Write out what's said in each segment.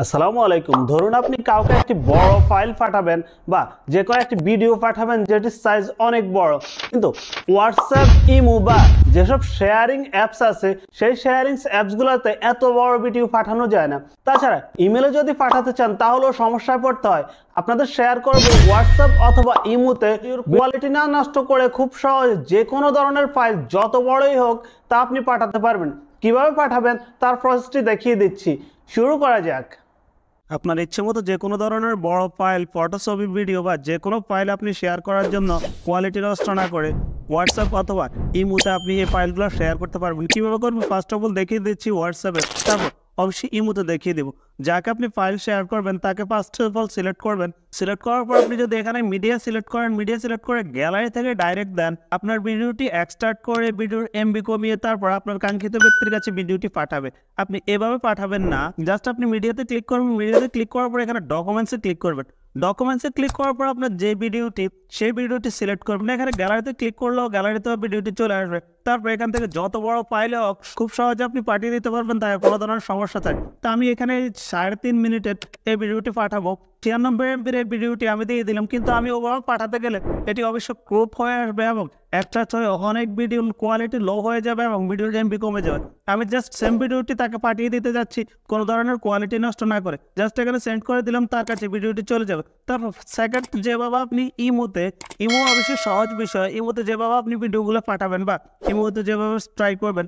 আসসালামু আলাইকুম। ধরুন আপনি কাউকে একটি বড় ফাইল পাঠাবেন বা যে কোনো একটি ভিডিও পাঠাবেন যেটির সাইজ অনেক বড়, কিন্তু হোয়াটসঅ্যাপ, ইমো বা যেসব শেয়ারিং অ্যাপস আছে সেই শেয়ারিং অ্যাপসগুলোতে এত বড় ভিডিও পাঠানো যায় না। তাছাড়া ইমেলে যদি পাঠাতে চান তাহলেও সমস্যায় পড়তে হয়। আপনাদের শেয়ার করবেন হোয়াটসঅ্যাপ অথবা ইমোতে, কোয়ালিটি না নষ্ট করে খুব সহজে যে কোনো ধরনের ফাইল যত বড়ই হোক তা আপনি পাঠাতে পারবেন। কিভাবে পাঠাবেন তার প্রসেসটি দেখিয়ে দিচ্ছি। শুরু করা যাক। আপনার ইচ্ছে মতো যে কোনো ধরনের বড় ফাইল, ফটো, ছবি, ভিডিও বা যে কোনো ফাইল আপনি শেয়ার করার জন্য কোয়ালিটি নষ্ট না করে হোয়াটসঅ্যাপ অথবা ইমোতে আপনি এই ফাইলগুলো শেয়ার করতে পারবেন। কীভাবে করবেন ফার্স্ট অফ অল দেখিয়ে দিচ্ছি হোয়াটসঅ্যাপে, তারপর অবশ্যই ইমোতে দেখিয়ে দেবো। যাকে আপনি ফাইল শেয়ার করবেন তাকে ফার্স্ট অফ অল সিলেক্ট করবেন। সিলেক্ট করার পর আপনি যদি এখানে মিডিয়া সিলেক্ট করেন, মিডিয়া সিলেক্ট করে গ্যালারি থেকে ডাইরেক্ট দেন, আপনার ভিডিওটি এক্সট্রাক্ট করে ভিডিওর এমবি কমিয়ে তারপর আপনার কাঙ্ক্ষিত ব্যক্তির কাছে ভিডিওটি পাঠাবে। আপনি এভাবে পাঠাবেন না, জাস্ট আপনি মিডিয়াতে ক্লিক করবেন, মিডিয়াতে ক্লিক করার পর এখানে ডকুমেন্টসে ক্লিক করবেন। ডকুমেন্টসে ক্লিক করার পর আপনার যে ভিডিওটি সেই ভিডিওটি সিলেক্ট করবেন। এখানে গ্যালারিতে ক্লিক করলেও গ্যালারিতেও ভিডিওটি চলে আসবে। তারপর এখান থেকে যত বড় ফাইলে হোক খুব সহজে আপনি পাঠিয়ে দিতে পারবেন, তাই কোনো ধরনের সমস্যা থাকে। তো আমি এখানে 3.5 মিনিটের এই ভিডিওটি পাঠাবো। 96 MB এর ভিডিওটি আমি দিয়ে দিলাম, কিন্তু আমি ওভাবে পাঠাতে গেলে এটি অবশ্য ক্রপ হয়ে আসবে এবং একটা অনেক ভিডিও কোয়ালিটি লো হয়ে যাবে এবং ভিডিওর এমবি কমে যাবে। আমি জাস্ট সেম ভিডিওটি তাকে পাঠিয়ে দিতে যাচ্ছি কোনো ধরনের কোয়ালিটি নষ্ট না করে। জাস্ট এখানে সেন্ড করে দিলাম, তার কাছে ভিডিওটি চলে যাবে। তারপর সেকেন্ড, যেভাবে আপনি ইমো অবশ্যই সহজ বিষয়। ইমোতে যেভাবে আপনি ভিডিওগুলো পাঠাবেন বা ইমোতে যেভাবে ট্রাই করবেন,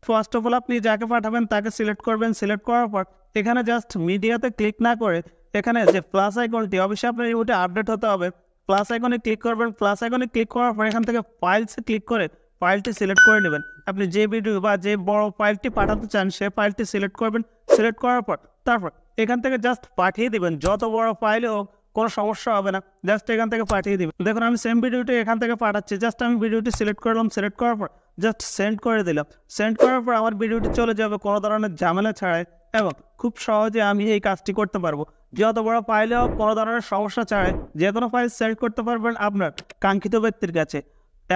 ফার্স্ট অফ অল আপনি যাকে পাঠাবেন তাকে সিলেক্ট করবেন। সিলেক্ট করার পর এখানে জাস্ট মিডিয়াতে ক্লিক না করে এখানে যে প্লাস আইকনটি, অবশ্যই আপনার ইমোতে আপডেট হতে হবে। প্লাস আইকনে ক্লিক করবেন। প্লাস আইকনে ক্লিক করার পর এখান থেকে ফাইলসে ক্লিক করে ফাইলটি সিলেক্ট করে নেবেন। আপনি যে ভিডিও বা যে বড় ফাইলটি পাঠাতে চান সেই ফাইলটি সিলেক্ট করবেন। সিলেক্ট করার পর তারপর এখান থেকে জাস্ট পাঠিয়ে দিবেন। যত বড় ফাইলে হোক কোনো সমস্যা হবে না, জাস্ট এখান থেকে পাঠিয়ে দিবেন। দেখুন আমি সেম ভিডিওটি এখান থেকে পাঠাচ্ছি। জাস্ট আমি ভিডিওটি সিলেক্ট করলাম। সিলেক্ট করার পর জাস্ট সেন্ড করে দিলাম। সেন্ড করার পর আমার ভিডিওটি চলে যাবে কোনো ধরনের ঝামেলা ছাড়াই এবং খুব সহজে আমি এই কাজটি করতে পারবো। যত বড় ফাইলে হোক কোনো ধরনের সমস্যা ছাড়াই যে কোনো ফাইল সেন্ড করতে পারবেন আপনার কাঙ্ক্ষিত ব্যক্তির কাছে।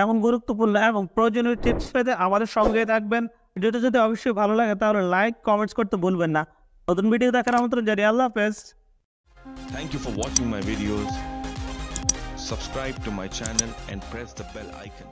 এমন গুরুত্বপূর্ণ এবং প্রয়োজনীয় টিপস পেতে আমাদের সঙ্গে থাকবেন। ভিডিওটা যদি অবশ্যই ভালো লাগে তাহলে লাইক, কমেন্টস করতে ভুলবেন না। নতুন ভিডিও দেখার আমন্ত্রণ জানিয়ে আল্লাহ হাফেজ। Thank you for watching my videos. Subscribe to my channel and press the bell icon.